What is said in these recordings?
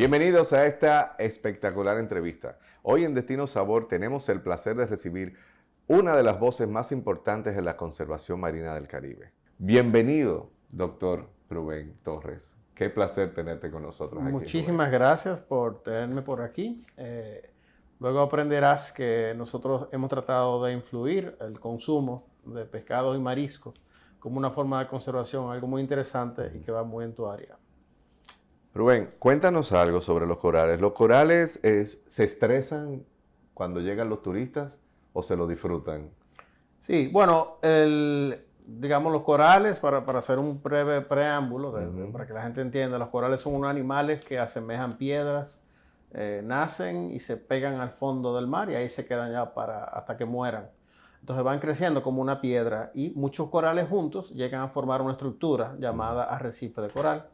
Bienvenidos a esta espectacular entrevista. Hoy en Destino Sabor tenemos el placer de recibir una de las voces más importantes de la conservación marina del Caribe. Bienvenido, doctor Rubén Torres. Qué placer tenerte con nosotros aquí. Muchísimas gracias por tenerme por aquí. Luego aprenderás que nosotros hemos tratado de influir el consumo de pescados y mariscos como una forma de conservación, algo muy interesante y que va muy en tu área. Rubén, cuéntanos algo sobre los corales. ¿Los corales se estresan cuando llegan los turistas o se lo disfrutan? Sí, bueno, digamos los corales, para hacer un breve preámbulo, para que la gente entienda, los corales son unos animales que asemejan piedras, nacen y se pegan al fondo del mar y ahí se quedan ya hasta que mueran. Entonces van creciendo como una piedra y muchos corales juntos llegan a formar una estructura llamada arrecife de coral,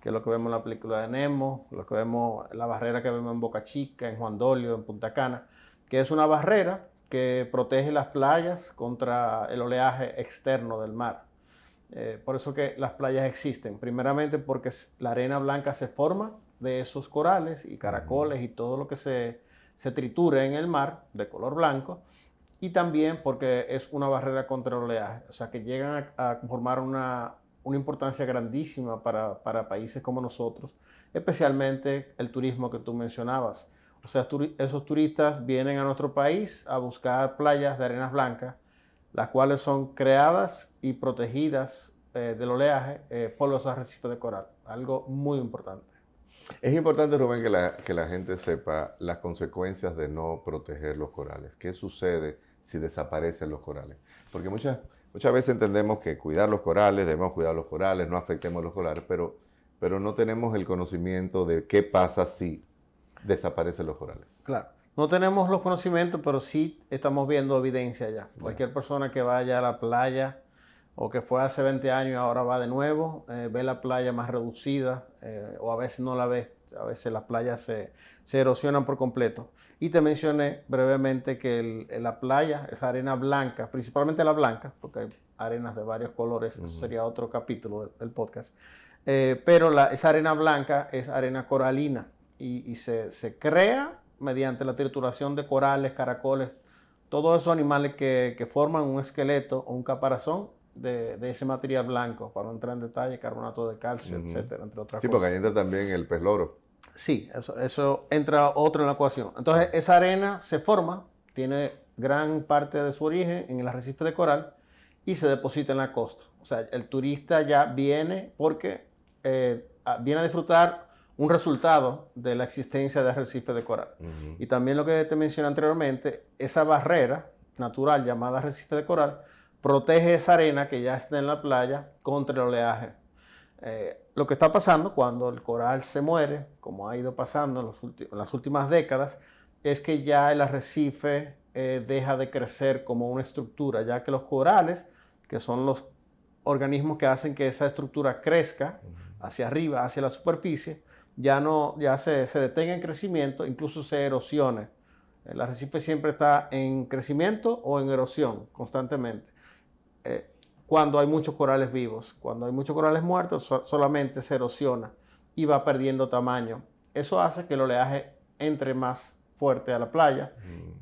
que es lo que vemos en la película de Nemo, lo que vemos, la barrera que vemos en Boca Chica, en Juan Dolio, en Punta Cana, que es una barrera que protege las playas contra el oleaje externo del mar. Por eso que las playas existen, primeramente porque la arena blanca se forma de esos corales y caracoles y todo lo que se tritura en el mar de color blanco, y también porque es una barrera contra el oleaje, o sea que llegan a formar una importancia grandísima para países como nosotros, especialmente el turismo que tú mencionabas. O sea, esos turistas vienen a nuestro país a buscar playas de arenas blancas, las cuales son creadas y protegidas del oleaje por los arrecifes de coral, algo muy importante. Es importante, Rubén, que la gente sepa las consecuencias de no proteger los corales. ¿Qué sucede si desaparecen los corales? Porque muchas veces entendemos que cuidar los corales, debemos cuidar los corales, no afectemos los corales, pero no tenemos el conocimiento de qué pasa si desaparecen los corales. Claro, no tenemos los conocimientos, pero sí estamos viendo evidencia ya. Cualquier persona que vaya a la playa o que fue hace 20 años y ahora va de nuevo, ve la playa más reducida o a veces no la ve. A veces las playas se erosionan por completo. Y te mencioné brevemente que la playa, esa arena blanca, principalmente la blanca, porque hay arenas de varios colores, eso sería otro capítulo del podcast, pero esa arena blanca es arena coralina y se crea mediante la trituración de corales, caracoles, todos esos animales que forman un esqueleto o un caparazón de ese material blanco, para no entrar en detalle, carbonato de calcio, etcétera, entre otras cosas. Sí, porque ahí entra también el pez loro. Sí, eso entra otro en la ecuación. Entonces, esa arena se forma, tiene gran parte de su origen en el arrecife de coral y se deposita en la costa. O sea, el turista ya viene porque viene a disfrutar un resultado de la existencia de arrecife de coral. Y también lo que te mencioné anteriormente, esa barrera natural llamada arrecife de coral protege esa arena que ya está en la playa contra el oleaje. Lo que está pasando cuando el coral se muere, como ha ido pasando en las últimas décadas, es que ya el arrecife deja de crecer como una estructura, ya que los corales, que son los organismos que hacen que esa estructura crezca hacia arriba, hacia la superficie, ya se detenga en crecimiento, incluso se erosione. El arrecife siempre está en crecimiento o en erosión constantemente. Cuando hay muchos corales vivos. Cuando hay muchos corales muertos, solamente se erosiona y va perdiendo tamaño. Eso hace que el oleaje entre más fuerte a la playa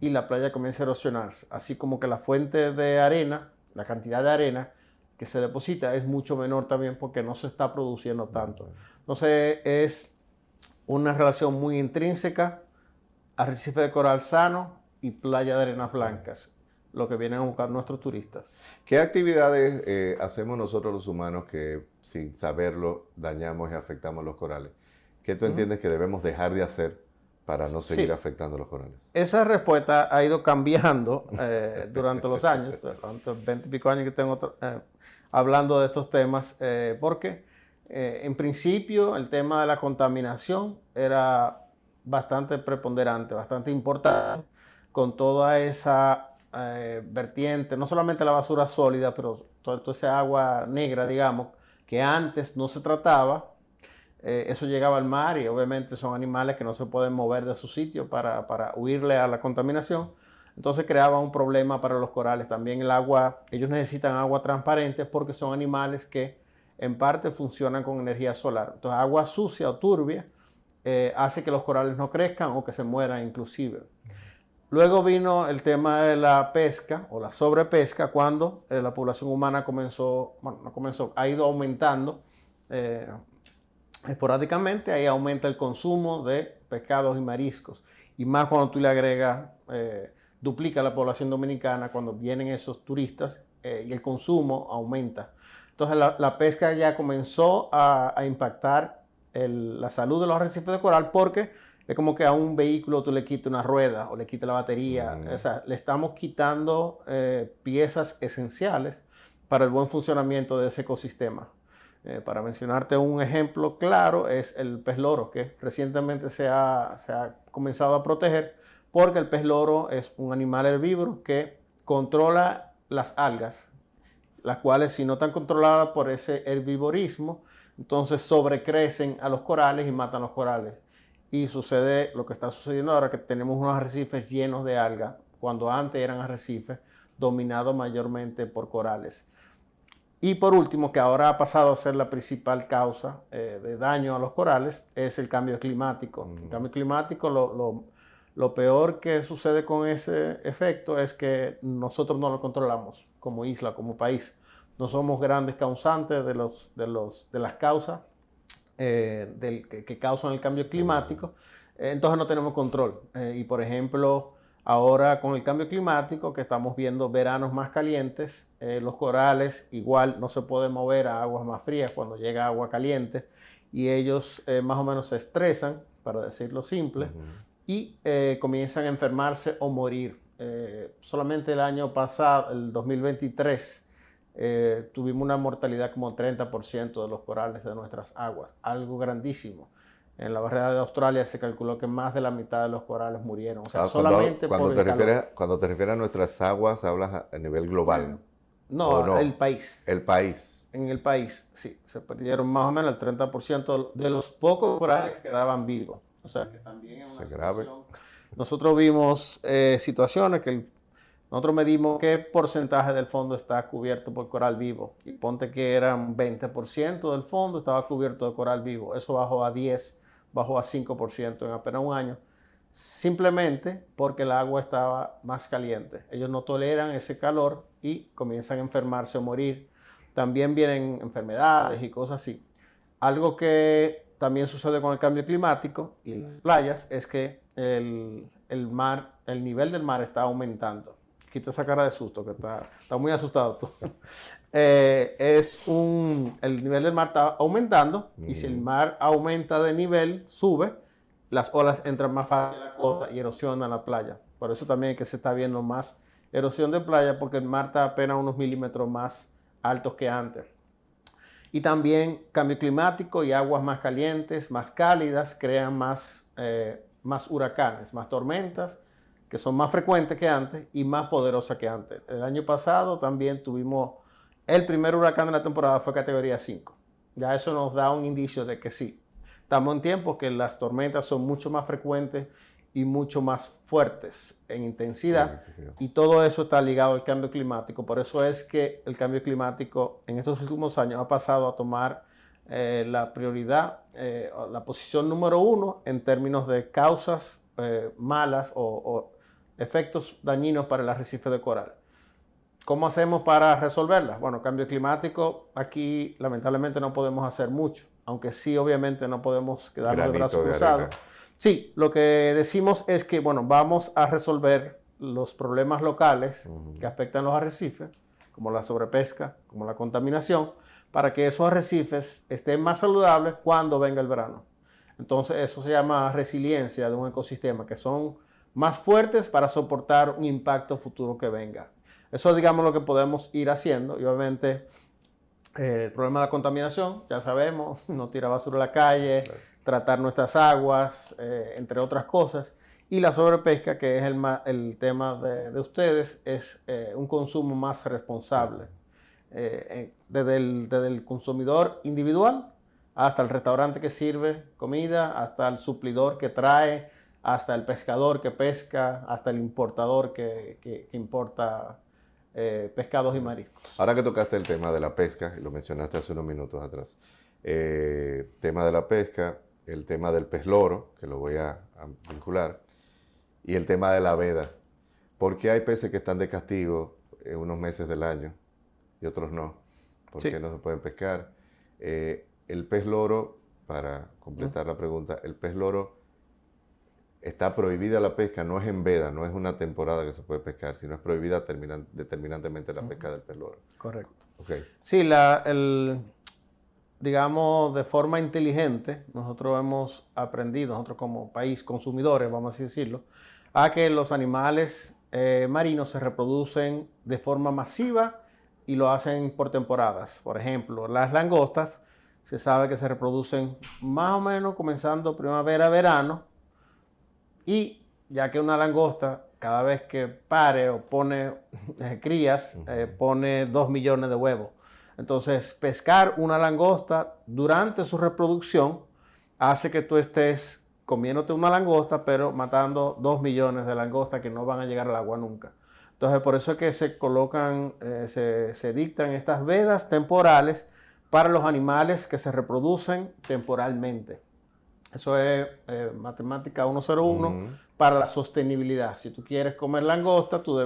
y la playa comience a erosionarse. Así como que la fuente de arena, la cantidad de arena que se deposita es mucho menor también porque no se está produciendo tanto. Entonces es una relación muy intrínseca, arrecife de coral sano y playa de arenas blancas, lo que vienen a buscar nuestros turistas. ¿Qué actividades hacemos nosotros los humanos que sin saberlo dañamos y afectamos los corales? ¿Qué tú entiendes que debemos dejar de hacer para no seguir afectando los corales? Esa respuesta ha ido cambiando durante los años, durante 20 y pico años que tengo hablando de estos temas, porque en principio el tema de la contaminación era bastante preponderante, bastante importante, con toda esa vertiente, no solamente la basura sólida, pero toda esa agua negra, digamos, que antes no se trataba. Eso llegaba al mar y obviamente son animales que no se pueden mover de su sitio para huirle a la contaminación. Entonces creaba un problema para los corales. También el agua, ellos necesitan agua transparente porque son animales que en parte funcionan con energía solar. Entonces agua sucia o turbia hace que los corales no crezcan o que se mueran inclusive. Luego vino el tema de la pesca o la sobrepesca cuando la población humana ha ido aumentando esporádicamente, ahí aumenta el consumo de pescados y mariscos. Y más cuando tú le agregas, duplica la población dominicana cuando vienen esos turistas y el consumo aumenta. Entonces la pesca ya comenzó a impactar la salud de los arrecifes de coral porque es como que a un vehículo tú le quitas una rueda o le quitas la batería. O sea, le estamos quitando piezas esenciales para el buen funcionamiento de ese ecosistema. Para mencionarte un ejemplo claro es el pez loro, que recientemente se ha comenzado a proteger porque el pez loro es un animal herbívoro que controla las algas, las cuales si no están controladas por ese herbivorismo, entonces sobrecrecen a los corales y matan los corales. Y sucede lo que está sucediendo ahora, que tenemos unos arrecifes llenos de algas, cuando antes eran arrecifes dominados mayormente por corales. Y por último, que ahora ha pasado a ser la principal causa de daño a los corales, es el cambio climático. El cambio climático, lo peor que sucede con ese efecto es que nosotros no lo controlamos como isla, como país. No somos grandes causantes de las causas que causan el cambio climático, entonces no tenemos control. Y por ejemplo, ahora con el cambio climático, que estamos viendo veranos más calientes, los corales igual no se pueden mover a aguas más frías cuando llega agua caliente y ellos más o menos se estresan, para decirlo simple, y comienzan a enfermarse o morir. Solamente el año pasado, el 2023, tuvimos una mortalidad como 30% de los corales de nuestras aguas, algo grandísimo. En la barrera de Australia se calculó que más de la mitad de los corales murieron. O sea, solamente cuando por el calor. Cuando te refieres a nuestras aguas, hablas a nivel global. No, el país. El país. En el país, sí. Se perdieron más o menos el 30% de los pocos corales que quedaban vivos. O sea, que también es una situación. Nosotros vimos situaciones que nosotros medimos qué porcentaje del fondo está cubierto por coral vivo. Y ponte que eran 20% del fondo estaba cubierto de coral vivo. Eso bajó a 10, bajó a 5% en apenas un año. Simplemente porque el agua estaba más caliente. Ellos no toleran ese calor y comienzan a enfermarse o morir. También vienen enfermedades y cosas así. Algo que también sucede con el cambio climático y las playas es que el nivel del mar está aumentando. Quita esa cara de susto, que está muy asustado tú. El nivel del mar está aumentando y si el mar aumenta de nivel, sube, las olas entran más fácil a la costa y erosionan la playa. Por eso también es que se está viendo más erosión de playa, porque el mar está apenas unos milímetros más altos que antes. Y también cambio climático y aguas más calientes, más cálidas, crean más huracanes, más tormentas, que son más frecuentes que antes y más poderosas que antes. El año pasado también tuvimos el primer huracán de la temporada, fue categoría 5. Ya eso nos da un indicio de que sí, estamos en tiempos que las tormentas son mucho más frecuentes y mucho más fuertes en intensidad, y todo eso está ligado al cambio climático. Por eso es que el cambio climático en estos últimos años ha pasado a tomar la prioridad, la posición número 1 en términos de causas malas o efectos dañinos para el arrecife de coral. ¿Cómo hacemos para resolverlas? Bueno, cambio climático, aquí lamentablemente no podemos hacer mucho, aunque sí obviamente no podemos quedarnos de brazos cruzados. Sí, lo que decimos es que, bueno, vamos a resolver los problemas locales que afectan los arrecifes, como la sobrepesca, como la contaminación, para que esos arrecifes estén más saludables cuando venga el verano. Entonces eso se llama resiliencia de un ecosistema, que son más fuertes para soportar un impacto futuro que venga. Eso es, digamos, lo que podemos ir haciendo. Y obviamente el problema de la contaminación, ya sabemos, no tirar basura a la calle, claro, tratar nuestras aguas, entre otras cosas. Y la sobrepesca, que es el tema de ustedes, es un consumo más responsable. Desde el consumidor individual hasta el restaurante que sirve comida, hasta el suplidor que trae, hasta el pescador que pesca, hasta el importador que importa pescados y mariscos. Ahora que tocaste el tema de la pesca, y lo mencionaste hace unos minutos atrás, tema de la pesca, el tema del pez loro, que lo voy a vincular, y el tema de la veda. ¿Por qué hay peces que están de castigo en unos meses del año y otros no? ¿Por Sí. qué no se pueden pescar? El pez loro, para completar la pregunta, el pez loro está prohibida la pesca, no es en veda, no es una temporada que se puede pescar, sino es prohibida determinantemente la pesca del pez loro. Correcto. Okay. Sí, digamos, de forma inteligente, nosotros hemos aprendido, nosotros como país, consumidores, vamos a decirlo, a que los animales marinos se reproducen de forma masiva y lo hacen por temporadas. Por ejemplo, las langostas se sabe que se reproducen más o menos comenzando primavera, verano, y ya que una langosta cada vez que pare o pone crías, pone 2 millones de huevos. Entonces, pescar una langosta durante su reproducción hace que tú estés comiéndote una langosta, pero matando 2 millones de langostas que no van a llegar al agua nunca. Entonces, por eso es que se colocan, se dictan estas vedas temporales para los animales que se reproducen temporalmente. Eso es matemática 101 para la sostenibilidad. Si tú quieres comer langosta, tú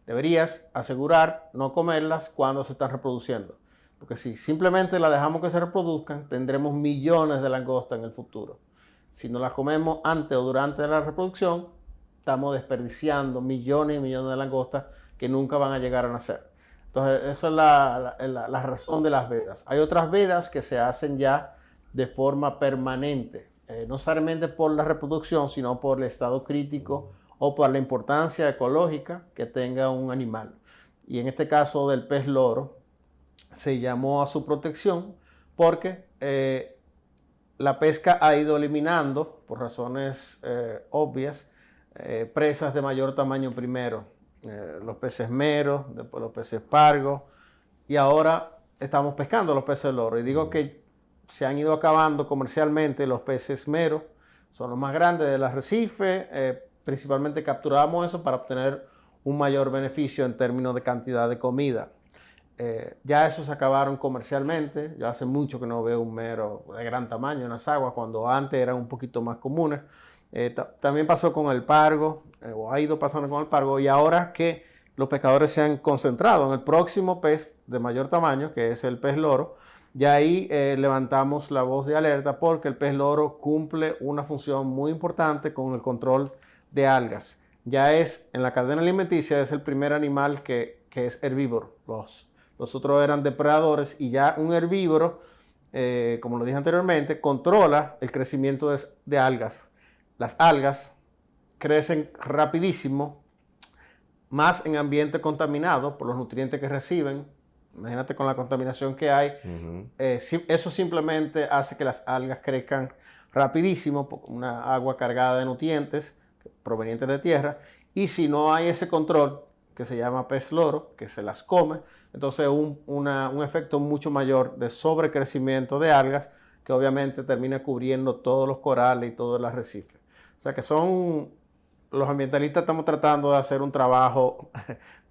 deberías asegurar no comerlas cuando se están reproduciendo. Porque si simplemente las dejamos que se reproduzcan, tendremos millones de langostas en el futuro. Si no las comemos antes o durante la reproducción, estamos desperdiciando millones y millones de langostas que nunca van a llegar a nacer. Entonces, esa es la razón de las vedas. Hay otras vedas que se hacen ya de forma permanente, no solamente por la reproducción, sino por el estado crítico o por la importancia ecológica que tenga un animal. Y en este caso del pez loro, se llamó a su protección porque la pesca ha ido eliminando, por razones obvias, presas de mayor tamaño primero. Los peces meros, después los peces pargos, y ahora estamos pescando los peces loro. Y digo que se han ido acabando comercialmente los peces meros, son los más grandes del arrecife, principalmente capturamos eso para obtener un mayor beneficio en términos de cantidad de comida. Ya esos se acabaron comercialmente, ya hace mucho que no veo un mero de gran tamaño en las aguas, cuando antes eran un poquito más comunes. También pasó con el pargo, o ha ido pasando con el pargo, y ahora que los pescadores se han concentrado en el próximo pez de mayor tamaño, que es el pez loro, ya ahí levantamos la voz de alerta porque el pez loro cumple una función muy importante con el control de algas. Ya es, en la cadena alimenticia, es el primer animal que es herbívoro. Los otros eran depredadores y ya un herbívoro, como lo dije anteriormente, controla el crecimiento de algas. Las algas crecen rapidísimo, más en ambiente contaminado por los nutrientes que reciben. Imagínate con la contaminación que hay. Eso simplemente hace que las algas crezcan rapidísimo, una agua cargada de nutrientes provenientes de tierra. Y si no hay ese control, que se llama pez loro, que se las come, entonces un efecto mucho mayor de sobrecrecimiento de algas, que obviamente termina cubriendo todos los corales y todo el arrecife. O sea que los ambientalistas estamos tratando de hacer un trabajo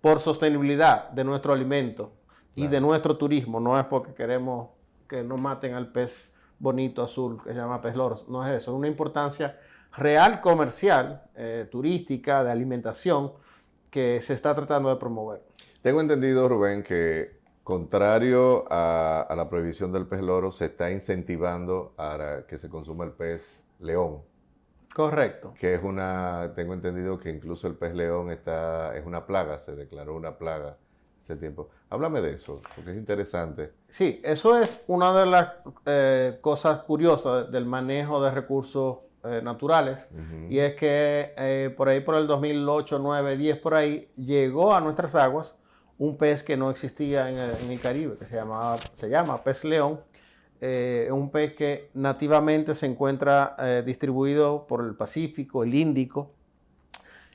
por sostenibilidad de nuestro alimento y de nuestro turismo. No es porque queremos que no maten al pez bonito azul que se llama pez loro. No es eso. Es una importancia real comercial, turística, de alimentación, que se está tratando de promover. Tengo entendido, Rubén, que contrario a la prohibición del pez loro, se está incentivando a que se consuma el pez león. Correcto. Que tengo entendido que incluso el pez león es una plaga, se declaró una plaga hace tiempo. Háblame de eso, porque es interesante. Sí, eso es una de las cosas curiosas del manejo de recursos naturales, y es que por ahí por el 2008, 9, 10 por ahí, llegó a nuestras aguas un pez que no existía en el Caribe, que se llama pez león. Un pez que nativamente se encuentra distribuido por el Pacífico, el Índico,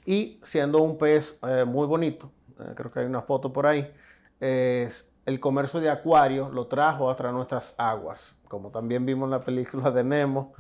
y siendo un pez muy bonito, creo que hay una foto por ahí, el comercio de acuarios lo trajo hasta nuestras aguas. Como también vimos en la película de Nemo,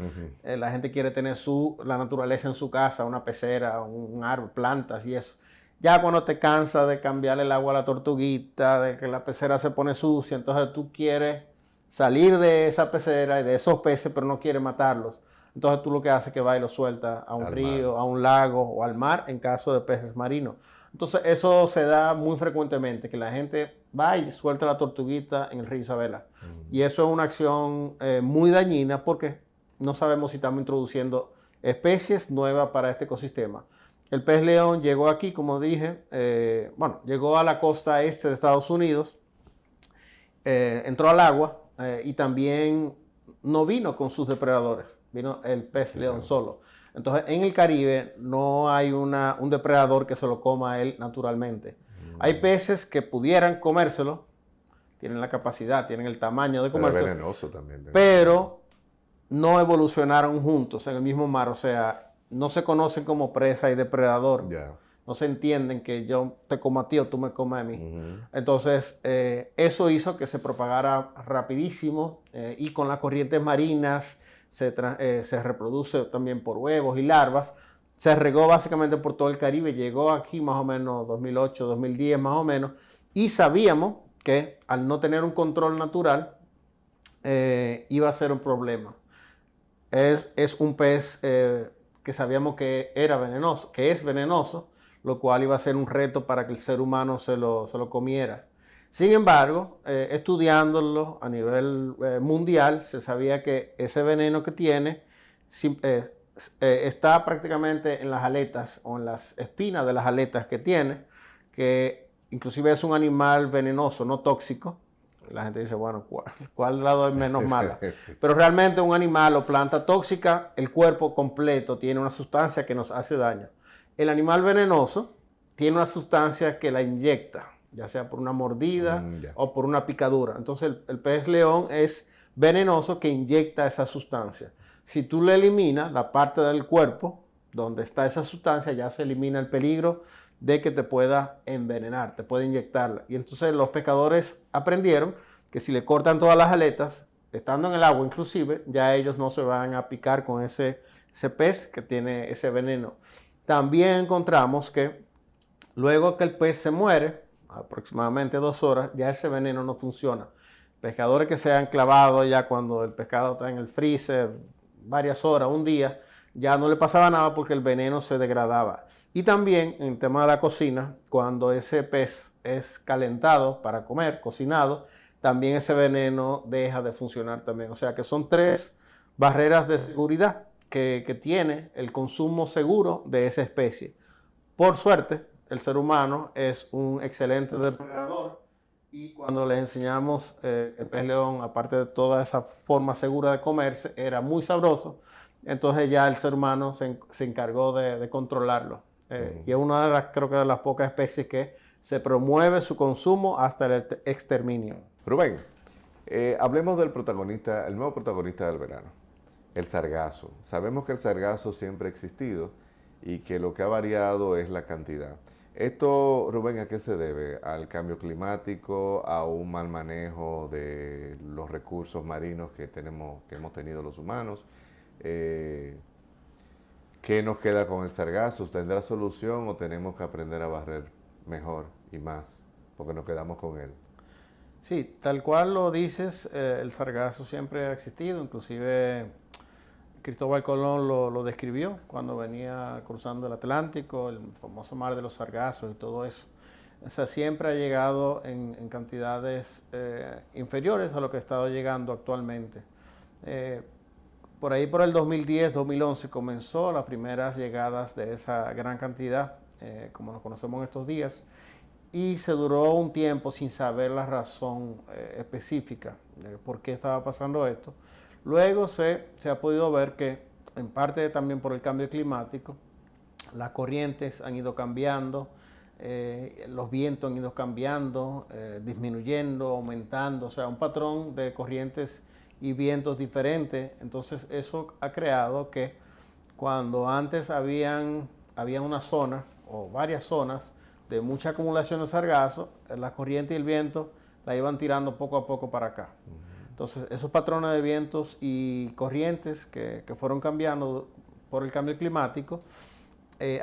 la gente quiere tener la naturaleza en su casa, una pecera, un árbol, plantas y eso. Ya cuando te cansas de cambiarle el agua a la tortuguita, de que la pecera se pone sucia, entonces tú quieres salir de esa pecera y de esos peces, pero no quiere matarlos. Entonces tú lo que haces es que va y lo suelta a un Al río, mar. a un lago o al mar en caso de peces marinos. Entonces eso se da muy frecuentemente, que la gente va y suelta la tortuguita en el río Isabela. Y eso es una acción muy dañina porque no sabemos si estamos introduciendo especies nuevas para este ecosistema. El pez león llegó aquí, como dije, bueno, llegó a la costa este de Estados Unidos, entró al agua y también no vino con sus depredadores, vino el pez león solo. Entonces, en el Caribe no hay un depredador que se lo coma a él naturalmente. Hay peces que pudieran comérselo, tienen la capacidad, tienen el tamaño de Pero es comérselo, venenoso también. pero no evolucionaron juntos en el mismo mar, o sea, no se conocen como presa y depredador. Ya. No se entienden que yo te como a ti o tú me comes a mí. Ujú. Entonces, eso hizo que se propagara rapidísimo y con las corrientes marinas se reproduce también por huevos y larvas. Se regó básicamente por todo el Caribe, llegó aquí más o menos 2008, 2010 más o menos, y sabíamos que al no tener un control natural iba a ser un problema. Es un pez que sabíamos que era venenoso, que es venenoso, lo cual iba a ser un reto para que el ser humano se lo comiera. Sin embargo, estudiándolo a nivel mundial, se sabía que ese veneno que tiene está prácticamente en las aletas o en las espinas de las aletas que tiene, que inclusive es un animal venenoso, no tóxico. La gente dice, bueno, ¿cuál lado es menos mala? Sí. Pero realmente un animal o planta tóxica, el cuerpo completo tiene una sustancia que nos hace daño. El animal venenoso tiene una sustancia que la inyecta, ya sea por una mordida Ya. o por una picadura. Entonces el pez león es venenoso que inyecta esa sustancia. Si tú le eliminas la parte del cuerpo donde está esa sustancia, ya se elimina el peligro de que te pueda envenenar, te puede inyectarla. Y entonces los pescadores aprendieron que si le cortan todas las aletas, estando en el agua inclusive, ya ellos no se van a picar con ese pez que tiene ese veneno. También encontramos que luego que el pez se muere, aproximadamente 2 horas, ya ese veneno no funciona. Pescadores que se han clavado ya cuando el pescado está en el freezer varias horas, un día, ya no le pasaba nada porque el veneno se degradaba. Y también en el tema de la cocina, cuando ese pez es calentado para comer, cocinado, también ese veneno deja de funcionar también. O sea que son 3 barreras de seguridad que tiene el consumo seguro de esa especie. Por suerte, el ser humano es un excelente depredador y cuando les enseñamos el pez león, aparte de toda esa forma segura de comerse, era muy sabroso. Entonces ya el ser humano se encargó de controlarlo. Y es una de las, creo que de las pocas especies que se promueve su consumo hasta el exterminio. Rubén, hablemos del protagonista, el nuevo protagonista del verano, el sargazo. Sabemos que el sargazo siempre ha existido y que lo que ha variado es la cantidad. Esto, Rubén, ¿a qué se debe? ¿Al cambio climático, a un mal manejo de los recursos marinos que hemos tenido los humanos? ¿Qué nos queda con el sargazo? ¿Tendrá solución o tenemos que aprender a barrer mejor y más? Porque nos quedamos con él. Sí, tal cual lo dices, el sargazo siempre ha existido, inclusive Cristóbal Colón lo describió cuando venía cruzando el Atlántico, el famoso mar de los sargazos y todo eso. O sea, siempre ha llegado en cantidades inferiores a lo que ha estado llegando actualmente. Por ahí por el 2010, 2011 comenzó las primeras llegadas de esa gran cantidad, como lo conocemos en estos días, y se duró un tiempo sin saber la razón específica de por qué estaba pasando esto. Luego se ha podido ver que, en parte también por el cambio climático, las corrientes han ido cambiando, los vientos han ido cambiando, disminuyendo, aumentando, o sea, un patrón de corrientes y vientos diferentes. Entonces eso ha creado que cuando antes había una zona o varias zonas de mucha acumulación de sargazo, la corriente y el viento la iban tirando poco a poco para acá. Entonces, esos patrones de vientos y corrientes que fueron cambiando por el cambio climático,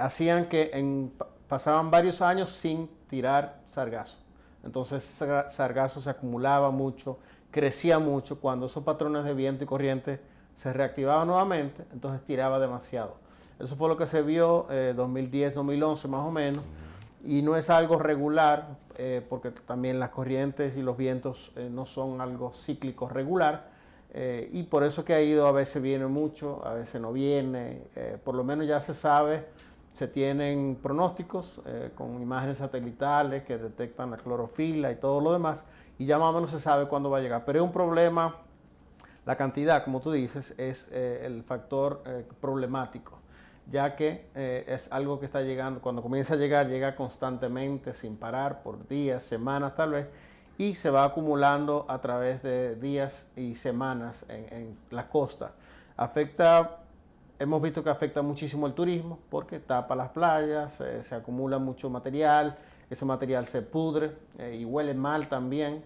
hacían que pasaban varios años sin tirar sargazo. entonces ese sargazo se acumulaba mucho, crecía mucho. Cuando esos patrones de viento y corriente se reactivaban nuevamente, entonces tiraba demasiado. Eso fue lo que se vio 2010, 2011 más o menos, y no es algo regular, porque también las corrientes y los vientos no son algo cíclico regular, y por eso que ha ido, a veces viene mucho, a veces no viene. Por lo menos ya se sabe, se tienen pronósticos con imágenes satelitales que detectan la clorofila y todo lo demás, y ya más o menos se sabe cuándo va a llegar. Pero es un problema, la cantidad, como tú dices, es el factor problemático, ya que es algo que está llegando, cuando comienza a llegar, llega constantemente, sin parar, por días, semanas tal vez, y se va acumulando a través de días y semanas en la costa. Hemos visto que afecta muchísimo el turismo, porque tapa las playas, se acumula mucho material, ese material se pudre y huele mal también,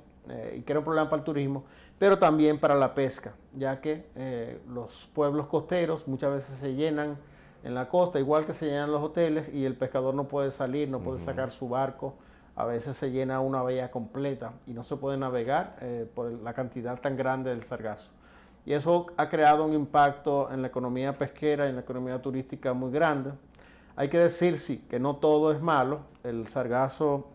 y crea un problema para el turismo, pero también para la pesca, ya que los pueblos costeros muchas veces se llenan en la costa, igual que se llenan los hoteles, y el pescador no puede salir, no puede sacar su barco. A veces se llena una bahía completa y no se puede navegar por la cantidad tan grande del sargazo. Y eso ha creado un impacto en la economía pesquera y en la economía turística muy grande. Hay que decir, sí, que no todo es malo. El sargazo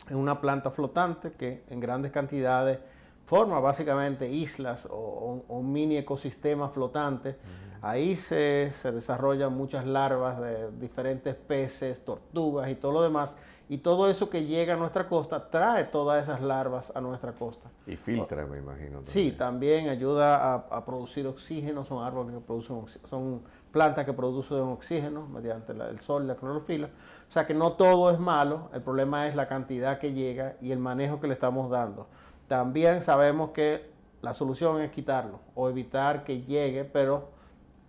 es una planta flotante que en grandes cantidades forma básicamente islas o un mini ecosistema flotante. Ahí se desarrollan muchas larvas de diferentes peces, tortugas y todo lo demás. Y todo eso que llega a nuestra costa trae todas esas larvas a nuestra costa. Y filtra, me imagino. También. Sí, también ayuda a producir oxígeno. Son árboles que producen son plantas que producen oxígeno mediante el sol y la clorofila. O sea que no todo es malo. El problema es la cantidad que llega y el manejo que le estamos dando. También sabemos que la solución es quitarlo o evitar que llegue, pero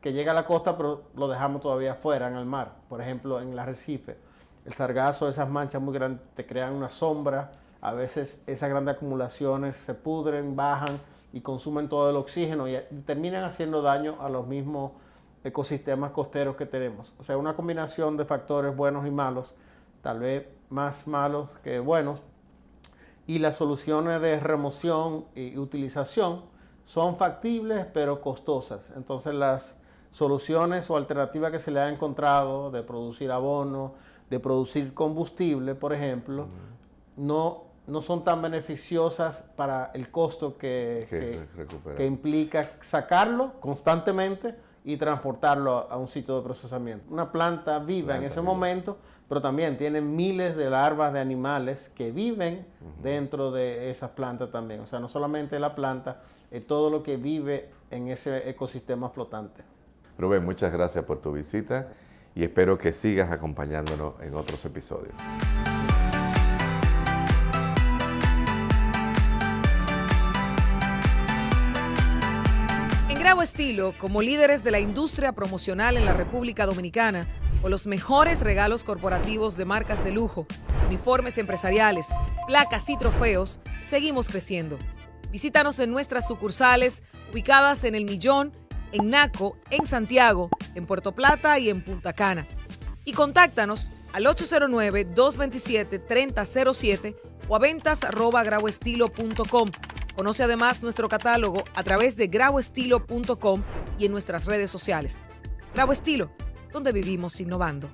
que llegue a la costa, pero lo dejamos todavía fuera en el mar. Por ejemplo, en el arrecife. El sargazo, esas manchas muy grandes, te crean una sombra. A veces esas grandes acumulaciones se pudren, bajan y consumen todo el oxígeno y terminan haciendo daño a los mismos ecosistemas costeros que tenemos. O sea, una combinación de factores buenos y malos, tal vez más malos que buenos, y las soluciones de remoción y utilización son factibles pero costosas. Entonces las soluciones o alternativas que se le ha encontrado de producir abono, de producir combustible, por ejemplo, no son tan beneficiosas para el costo que implica sacarlo constantemente y transportarlo a un sitio de procesamiento. Una planta viva en ese momento, pero también tiene miles de larvas de animales que viven dentro de esas plantas también. O sea, no solamente la planta, es todo lo que vive en ese ecosistema flotante. Rubén, muchas gracias por tu visita y espero que sigas acompañándonos en otros episodios. En Grabo Estilo, como líderes de la industria promocional en la República Dominicana, con los mejores regalos corporativos de marcas de lujo, uniformes empresariales, placas y trofeos, seguimos creciendo. Visítanos en nuestras sucursales ubicadas en El Millón, en Naco, en Santiago, en Puerto Plata y en Punta Cana. Y contáctanos al 809-227-3007 o a ventas@graboestilo.com. Conoce además nuestro catálogo a través de graboestilo.com y en nuestras redes sociales. Grabo Estilo, donde vivimos innovando.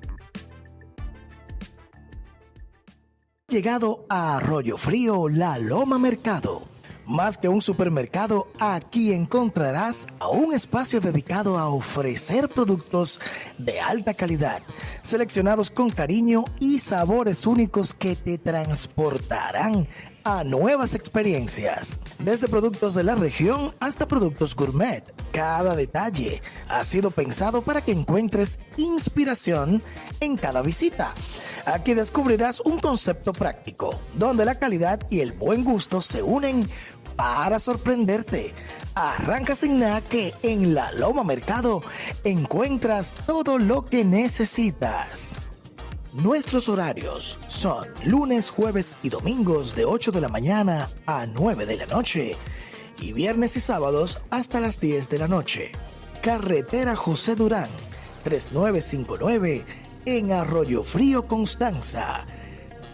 Llegado a Arroyo Frío, La Loma Mercado. Más que un supermercado, aquí encontrarás un espacio dedicado a ofrecer productos de alta calidad, seleccionados con cariño y sabores únicos que te transportarán a nuevas experiencias. Desde productos de la región hasta productos gourmet, cada detalle ha sido pensado para que encuentres inspiración en cada visita. Aquí descubrirás un concepto práctico, donde la calidad y el buen gusto se unen para sorprenderte. Arranca sin nada que en La Loma Mercado encuentras todo lo que necesitas. Nuestros horarios son lunes, jueves y domingos de 8 de la mañana a 9 de la noche y viernes y sábados hasta las 10 de la noche. Carretera José Durán, 3959 en Arroyo Frío, Constanza.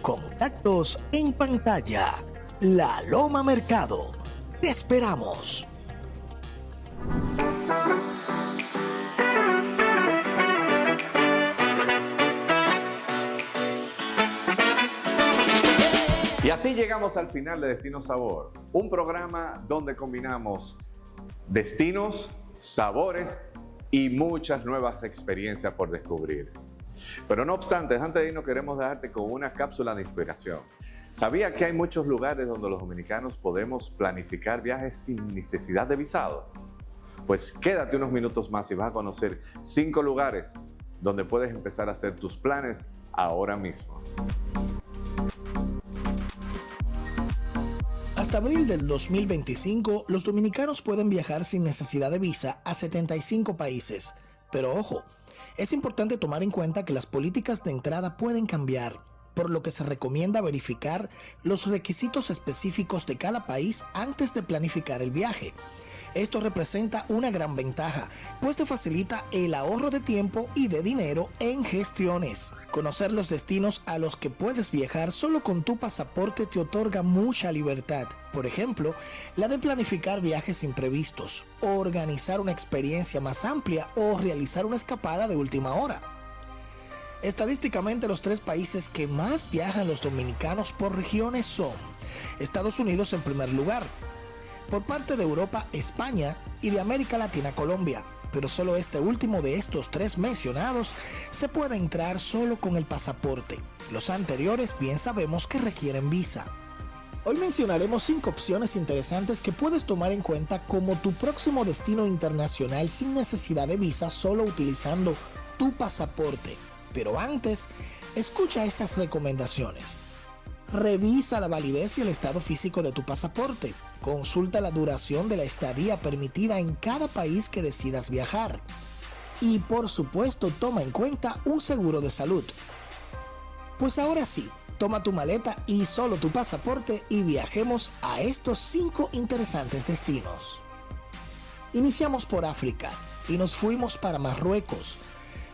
Contactos en pantalla. La Loma Mercado. Te esperamos. Y así llegamos al final de Destino Sabor, un programa donde combinamos destinos, sabores y muchas nuevas experiencias por descubrir. Pero no obstante, antes de irnos queremos dejarte con una cápsula de inspiración. ¿Sabía que hay muchos lugares donde los dominicanos podemos planificar viajes sin necesidad de visado? Pues quédate unos minutos más y vas a conocer 5 lugares donde puedes empezar a hacer tus planes ahora mismo. Hasta abril del 2025, los dominicanos pueden viajar sin necesidad de visa a 75 países. Pero ojo, es importante tomar en cuenta que las políticas de entrada pueden cambiar, por lo que se recomienda verificar los requisitos específicos de cada país antes de planificar el viaje. Esto representa una gran ventaja, pues te facilita el ahorro de tiempo y de dinero en gestiones. Conocer los destinos a los que puedes viajar solo con tu pasaporte te otorga mucha libertad. Por ejemplo, la de planificar viajes imprevistos, organizar una experiencia más amplia o realizar una escapada de última hora. Estadísticamente, los 3 países que más viajan los dominicanos por regiones son Estados Unidos en primer lugar, por parte de Europa, España y de América Latina, Colombia. Pero solo este último de estos 3 mencionados se puede entrar solo con el pasaporte. Los anteriores bien sabemos que requieren visa. Hoy mencionaremos 5 opciones interesantes que puedes tomar en cuenta como tu próximo destino internacional sin necesidad de visa, solo utilizando tu pasaporte. Pero antes, escucha estas recomendaciones. Revisa la validez y el estado físico de tu pasaporte. Consulta la duración de la estadía permitida en cada país que decidas viajar. Y por supuesto, toma en cuenta un seguro de salud. Pues ahora sí, toma tu maleta y solo tu pasaporte y viajemos a estos 5 interesantes destinos. Iniciamos por África y nos fuimos para Marruecos.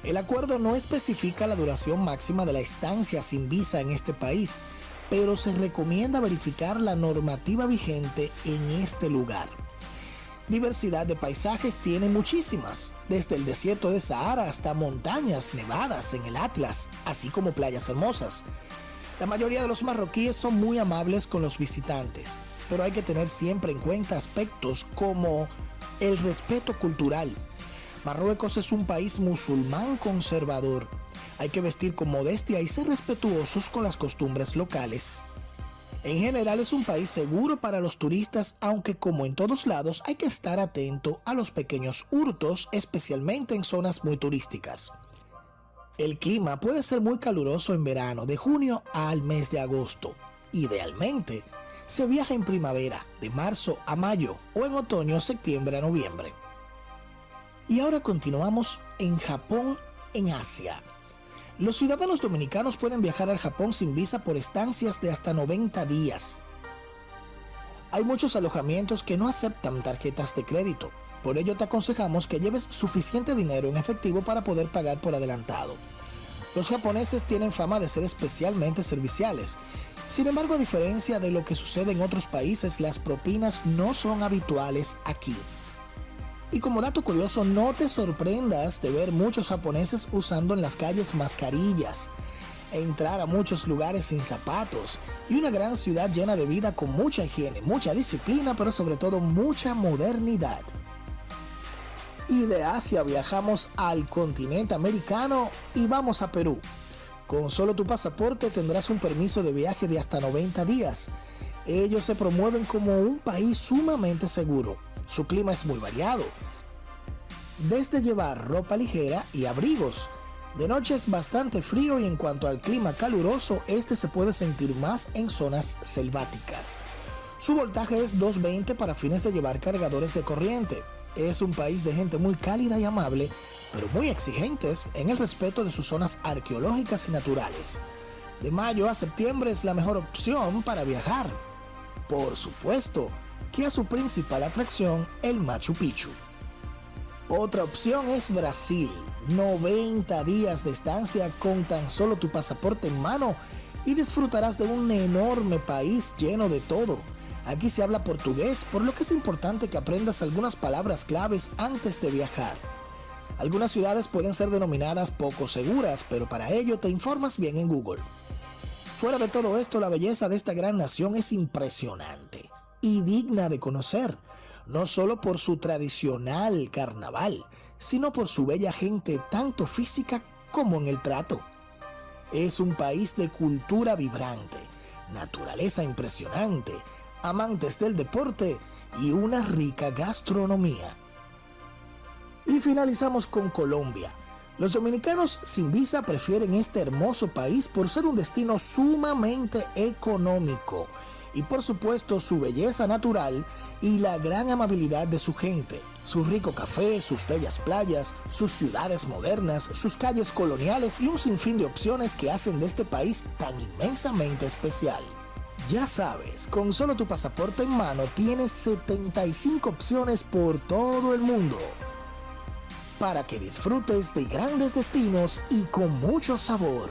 El acuerdo no especifica la duración máxima de la estancia sin visa en este país, pero se recomienda verificar la normativa vigente en este lugar. Diversidad de paisajes tiene muchísimas, desde el desierto de Sahara hasta montañas nevadas en el Atlas, así como playas hermosas. La mayoría de los marroquíes son muy amables con los visitantes, pero hay que tener siempre en cuenta aspectos como el respeto cultural. Marruecos es un país musulmán conservador. Hay que vestir con modestia y ser respetuosos con las costumbres locales. En general es un país seguro para los turistas, aunque como en todos lados hay que estar atento a los pequeños hurtos, especialmente en zonas muy turísticas. El clima puede ser muy caluroso en verano, de junio al mes de agosto. Idealmente, se viaja en primavera, de marzo a mayo, o en otoño, septiembre a noviembre. Y ahora continuamos en Japón, en Asia. Los ciudadanos dominicanos pueden viajar al Japón sin visa por estancias de hasta 90 días. Hay muchos alojamientos que no aceptan tarjetas de crédito, por ello te aconsejamos que lleves suficiente dinero en efectivo para poder pagar por adelantado. Los japoneses tienen fama de ser especialmente serviciales. Sin embargo, a diferencia de lo que sucede en otros países, las propinas no son habituales aquí. Y como dato curioso, no te sorprendas de ver muchos japoneses usando en las calles mascarillas, entrar a muchos lugares sin zapatos y una gran ciudad llena de vida con mucha higiene, mucha disciplina, pero sobre todo mucha modernidad. Y de Asia viajamos al continente americano y vamos a Perú. Con solo tu pasaporte tendrás un permiso de viaje de hasta 90 días. Ellos se promueven como un país sumamente seguro. Su clima es muy variado, desde llevar ropa ligera y abrigos. De noche es bastante frío y en cuanto al clima caluroso, este se puede sentir más en zonas selváticas. Su voltaje es 220 para fines de llevar cargadores de corriente. Es un país de gente muy cálida y amable, pero muy exigentes en el respeto de sus zonas arqueológicas y naturales. De mayo a septiembre es la mejor opción para viajar. Por supuesto, que a su principal atracción, el Machu Picchu. Otra opción es Brasil, 90 días de estancia con tan solo tu pasaporte en mano y disfrutarás de un enorme país lleno de todo. Aquí se habla portugués, por lo que es importante que aprendas algunas palabras claves antes de viajar. Algunas ciudades pueden ser denominadas poco seguras, pero para ello te informas bien en Google. Fuera de todo esto, la belleza de esta gran nación es impresionante y digna de conocer, no solo por su tradicional carnaval, sino por su bella gente tanto física como en el trato. Es un país de cultura vibrante, naturaleza impresionante, amantes del deporte y una rica gastronomía. Y finalizamos con Colombia. Los dominicanos sin visa prefieren este hermoso país por ser un destino sumamente económico y por supuesto su belleza natural y la gran amabilidad de su gente, su rico café, sus bellas playas, sus ciudades modernas, sus calles coloniales y un sinfín de opciones que hacen de este país tan inmensamente especial. Ya sabes, con solo tu pasaporte en mano tienes 75 opciones por todo el mundo, para que disfrutes de grandes destinos y con mucho sabor.